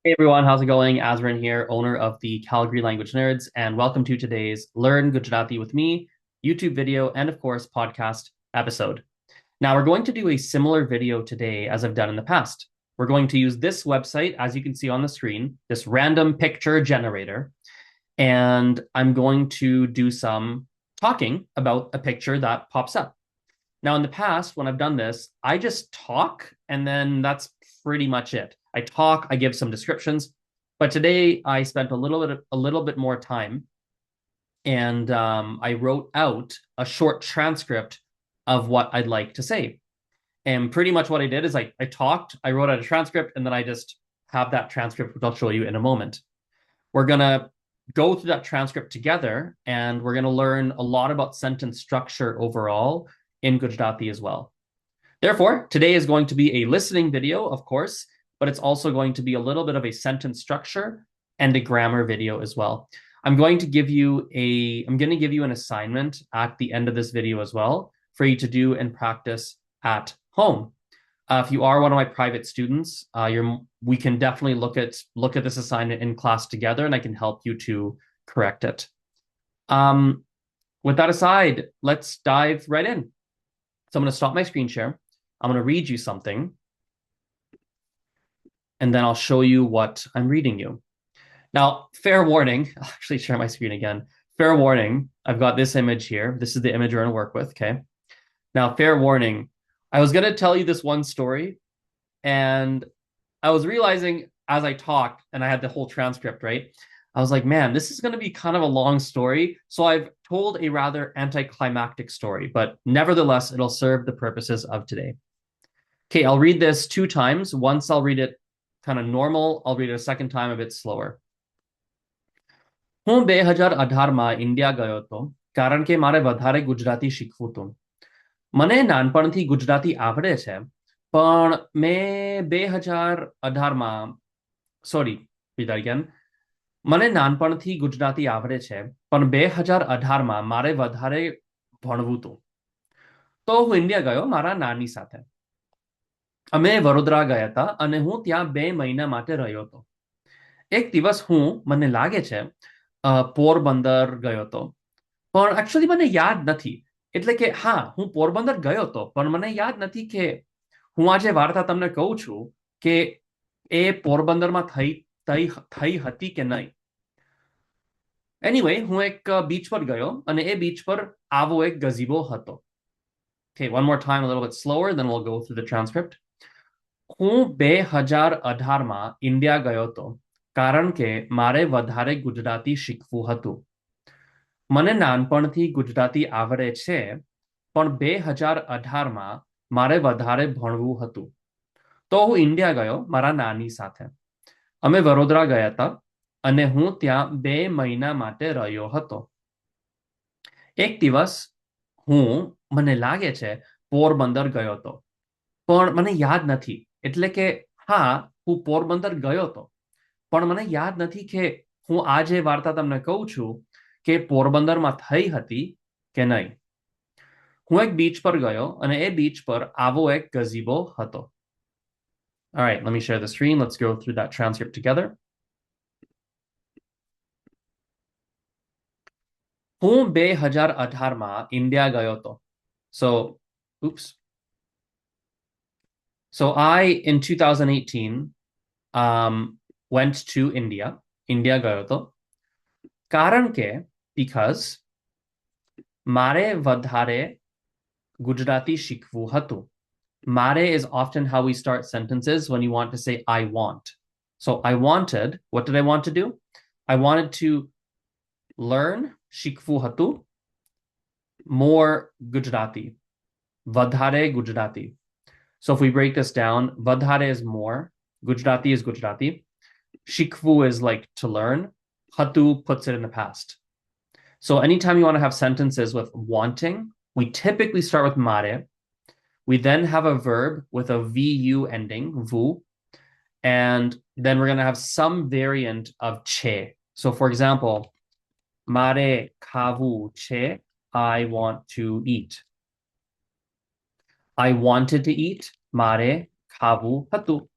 Hey everyone, how's it going? Azrin here, owner of the Calgary Language Nerds, and welcome to today's Learn Gujarati with Me YouTube video and, of course, podcast episode. Now, we're going to do a similar video today as I've done in the past. We're going to use this website, as you can see on the screen, this random picture generator, and I'm going to do some talking about a picture that pops up. Now, in the past, when I've done this, I just talk and then that's pretty much it. I talk, I give some descriptions, but today I spent a little bit more time and I wrote out a short transcript of what I'd like to say. And pretty much what I did is I talked, I wrote out a transcript, and then I just have that transcript, which I'll show you in a moment. We're going to go through that transcript together, and we're going to learn a lot about sentence structure overall in Gujarati as well. Therefore, today is going to be a listening video, of course, but it's also going to be a little bit of a sentence structure and a grammar video as well. I'm going to give you an assignment at the end of this video as well for you to do and practice at home. If you are one of my private students, we can definitely look at this assignment in class together, and I can help you to correct it. With that aside, let's dive right in. So I'm going to stop my screen share. I'm going to read you something, and then I'll show you what I'm reading you. Now, fair warning, I'll actually share my screen again. Fair warning, I've got this image here. This is the image we're going to work with, okay? Now, fair warning, I was going to tell you this one story, and I was realizing as I talked, and I had the whole transcript, right? I was like, man, this is going to be kind of a long story. So I've told a rather anticlimactic story, but nevertheless, it'll serve the purposes of today. Okay, I'll read this 2 times. Once I'll read it kind of normal. I'll read it a second time a bit slower. હું 2018માં India ગયો હતો કારણ કે મારે વધારે ગુજરાતી શીખવું હતું. મને નાનપણથી ગુજરાતી આવડે છે, પણ મેં 2018માં સોરી read that again. મને નાનપણથી ગુજરાતી આવડે છે, પણ 2018માં મારે વધારે ભણવું હતું. તો હું ઇન્ડિયા ગયો મારા નાની સાથે. અમે વડોદરા ગયા હતા અને હું ત્યાં 2 મહિના માટે રહ્યો હતો. એક દિવસ મને લાગે છે પોરબંદર ગયો હતો, પણ એકચ્યુઅલી મને યાદ નથી. એટલે કે હા, હું પોરબંદર ગયો હતો, પણ મને યાદ નથી કે હું આજે વાર્તા તમને કહું છું કે એ પોરબંદરમાં થઈ હતી કે નહીં. એનીવે, હું એક બીચ પર ગયો અને એ બીચ પર આવો એક ગઝીબો હતો. Okay, one more time, a little bit slower, then we'll go through the transcript. હું 2018માં ઇન્ડિયા ગયો હતો કારણ કે મારે વધારે ગુજરાતી શીખવું હતું. મને નાનપણથી ગુજરાતી આવડે છે, પણ 2018માં મારે વધારે ભણવું હતું. તો હું ઇન્ડિયા ગયો મારા નાની સાથે. અમે વડોદરા ગયા હતા અને હું ત્યાં 2 મહિના માટે રહ્યો હતો. એક દિવસ મને લાગે છે પોરબંદર ગયો હતો, પણ મને યાદ નથી. એટલે કે હા, હું પોરબંદર ગયો હતો, પણ મને યાદ નથી કે હું આ જે વાર્તા તમને કહું છું કે પોરબંદરમાં થઈ હતી કે નહીં. હું એક બીચ પર ગયો અને એ બીચ પર આવો એક ગઝીબો હતો. All right, let me share the screen. Let's go through that transcript together. હું 2018માં ઇન્ડિયા ગયો હતો. So, oops. So I, in 2018, went to India. India ગયો હતો. કારણ કે, because મારે વધારે ગુજરાતી શીખવું હતું. Mare is often how we start sentences when you want to say I want. So I wanted, what did I want to do? I wanted to learn shikfu hatu more Gujarati. Vadhare Gujarati. So if we break this down, vadhare is more, Gujarati is Gujarati. Shikfu is like to learn. Hatu puts it in the past. So anytime you want to have sentences with wanting, we typically start with mare. We then have a verb with a VU ending, vu, and then we're going to have some variant of che. So for example, mare kavu che, I want to eat. I wanted to eat, mare kavu hatu.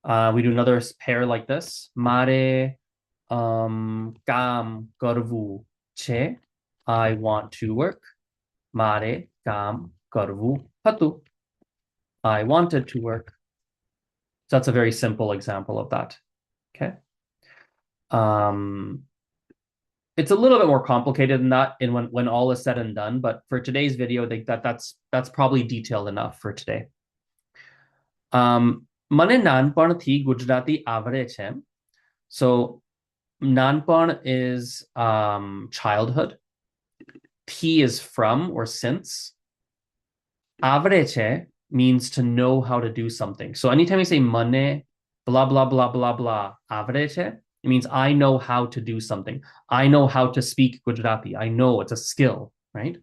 We do another pair like this. Mare काम करवू छे. I want to work. Mare काम करवू હતું. I wanted to work. So that's a very simple example of that. Okay. Um, it's a little bit more complicated than that in when all is said and done, but for today's video, I think that's probably detailed enough for today. મને નાનપણથી ગુજરાતી આવડે છે. So nanpan is childhood. Thi is from or since. Avreche means to know how to do something. So anytime you say mane, blah, blah, blah, blah, blah, avreche, it means I know how to do something. I know how to speak Gujarati. I know it's a skill, right?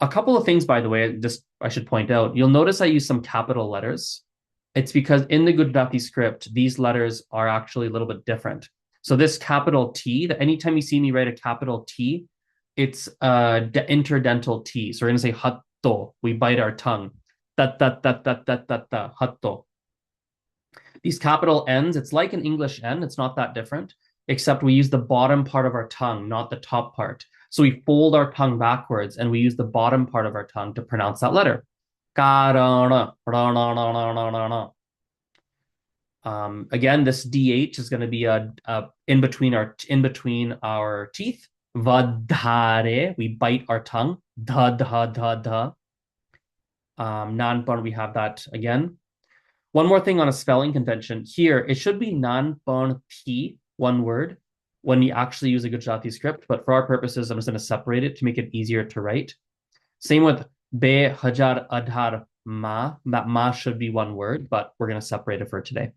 A couple of things, by the way, just I should point out. You'll notice I use some capital letters. It's because in the Gujarati script, these letters are actually a little bit different. So this capital T, that anytime you see me write a capital T, it's interdental T. So we're going to say hatto. We bite our tongue. Hatto. These capital N's, it's like an English N. It's not that different, except we use the bottom part of our tongue, not the top part. So we fold our tongue backwards and we use the bottom part of our tongue to pronounce that letter. Again, this DH is going to be a in between our teeth. Vadhare, we bite our tongue. Dha dha dha dha. Nanpan, we have that again. One more thing on a spelling convention here, it should be nanpan thi, one word, when you actually use a Gujarati script. But for our purposes, I'm just going to separate it to make it easier to write. Same with be hajar adhar ma. That ma should be one word, but we're going to separate it for today.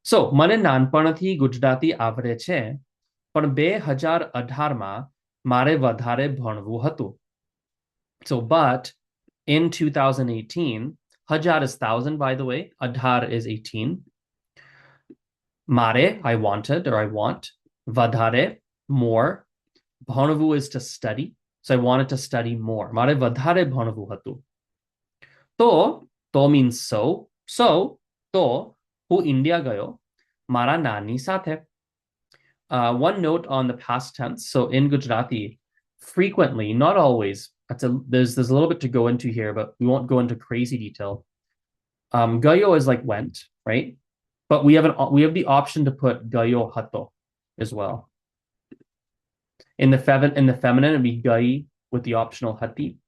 So, મને નાનપણથી ગુજરાતી આવડે છે, પણ 2018 માં મારે વધારે ભણવું હતું. So, but in 2018, hajar is 1,000, by the way. Adhar is 18. Mare, I wanted or I want. Vadhare, more. Bhanavu is to study. So I wanted to study more. Mare vadhare bhanavu hatu. To means so. So, to હું India ગયો મારા નાની સાથે. One note on the past tense. So in Gujarati, frequently, not always, there's a little bit to go into here, but we won't go into crazy detail. Gayo is like went, right? But we have the option to put gayo hato as well. In the feminine, it'd be gai with the optional hati.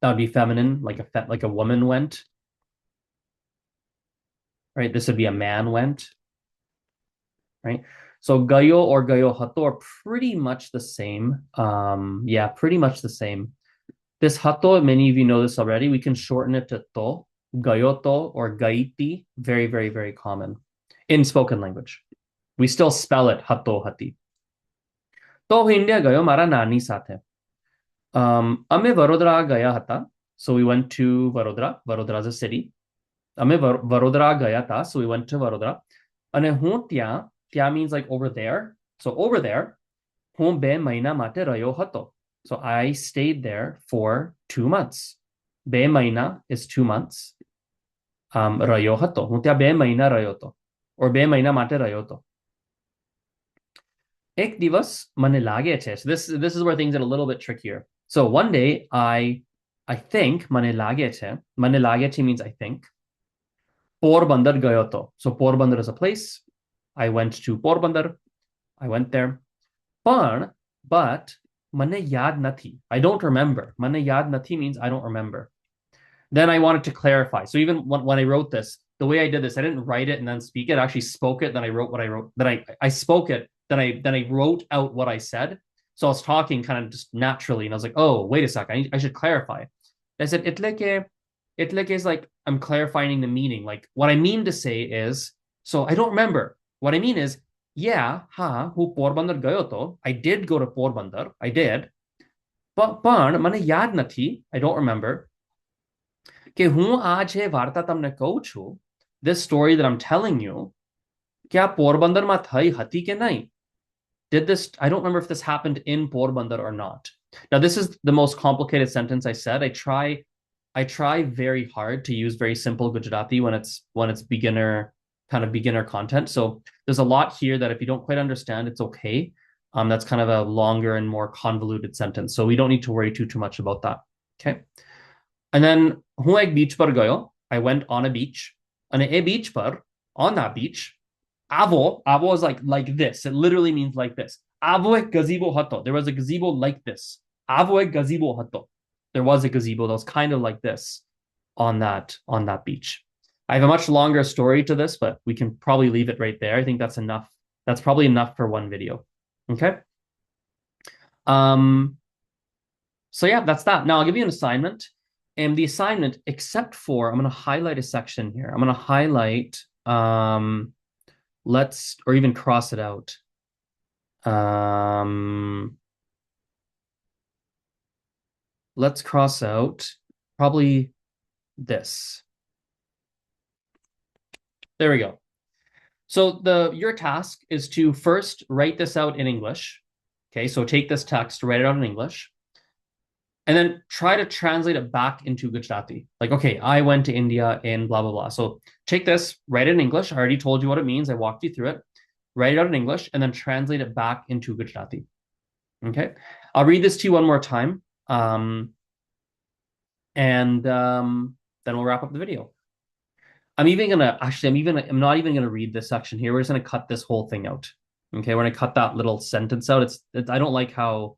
That would be feminine, like a woman went. Right? This would be a man went. Right? So gayo or gayo hato are pretty much the same. Yeah, pretty much the same. This hato, many of you know this already. We can shorten it to to, gayoto, or gaiti. Very, very, very common in spoken language. We still spell it hato hati. To India gayo mara nani સાથે. અમે વડોદરા ગયા હતા. So we went to Vadodara. Vadodara is a city. અમે વડોદરા ગયા હતા. So we went to Vadodara. અને હું ત્યાં means like over there. So over there, હું 2 મહિના માટે રહ્યો હતો. So I stayed there for 2 months. 2 મહિના is 2 months. રહ્યો હતો. હું ત્યાં 2 મહિના રહ્યો હતો. Or 2 મહિના માટે રહ્યો હતો. એક દિવસ મને લાગે છે. So this is where things get a little bit trickier. So one day I think મને લાગે છે. મને લાગે છે means I think. Porbandar ગયો હતો. So Porbandar is a place. I went to Porbandar. I went there. But મને યાદ નથી. I don't remember. મને યાદ નથી means I don't remember. Then I wanted to clarify. So even when I wrote this, the way I did this, I didn't write it and then speak it. I actually spoke it. Then I wrote what I wrote. Then I spoke it. Then I wrote out what I said. So I was talking kind of just naturally, and I was like, "Oh, wait a sec. I should clarify." I said, "Itleke is like I'm clarifying the meaning. Like what I mean to say is, so I don't remember. What I mean is, yeah, hu Porbandar gayo to. I did go to Porbandar. I did, but મને યાદ નથી. I don't remember. કે હું આ જે વાર્તા તમને કહું છું, this story that I'm telling you, क्या પોરબંદરમાં થઈ હતી કે નહીં? Did this, I don't remember if this happened in Porbandar or not. Now, this is the most complicated sentence I said. I try very hard to use very simple Gujarati when it's beginner content. So there's a lot here that if you don't quite understand, it's okay. That's kind of a longer and more convoluted sentence. So we don't need to worry too much about that. Okay. And then હું એક beach પર ગયો. I went on a beach. અને એ beach પર, on that beach, avo is like this. It literally means like this. Avo ek gazebo હતો. There was a gazebo like this. Avo ek gazebo હતો. There was a gazebo that was kind of like this on that beach. I have a much longer story to this, but we can probably leave it right there. I think that's enough. That's probably enough for one video. Okay. So yeah, that's that. Now I'll give you an assignment. And the assignment, except for, I'm going to highlight a section here. I'm going to highlight, or even cross it out. Let's cross out probably this. There we go. So your task is to first write this out in English. Okay, so take this text, write it out in English, and then try to translate it back into Gujarati. Like, okay, I went to India and blah, blah, blah. So take this, write it in English. I already told you what it means. I walked you through it. Write it out in English, and then translate it back into Gujarati. Okay, I'll read this to you one more time. And then we'll wrap up the video. I'm not even gonna read this section here. We're just gonna cut this whole thing out. Okay, we're gonna cut that little sentence out. I don't like how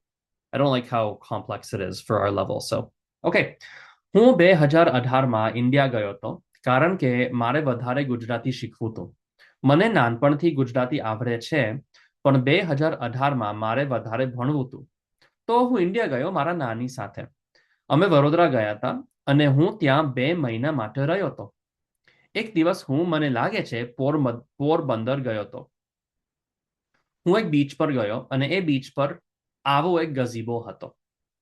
complex it is for our level. So, okay. હું 2018માં India ગયો હતો કારણ કે મારે વધારે ગુજરાતી શીખવું હતું. મને નાનપણથી ગુજરાતી આવડે છે, પણ 2018માં મારે વધારે ભણવું હતું. તો હું ઇન્ડિયા ગયો મારા નાની સાથે. અમે વડોદરા ગયા હતા અને હું ત્યાં 2 મહિના માટે રહ્યો હતો. એક દિવસ મને લાગે છે પોરબંદર ગયો હતો. હું એક બીચ પર ગયો અને એ બીચ પર આવો એક ગઝીબો હતો.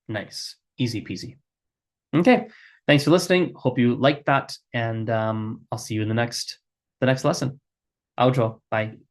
Nice. Easy peasy. Okay. Thanks for listening. Hope you liked that. And I'll see you in the next lesson. Outro. Bye.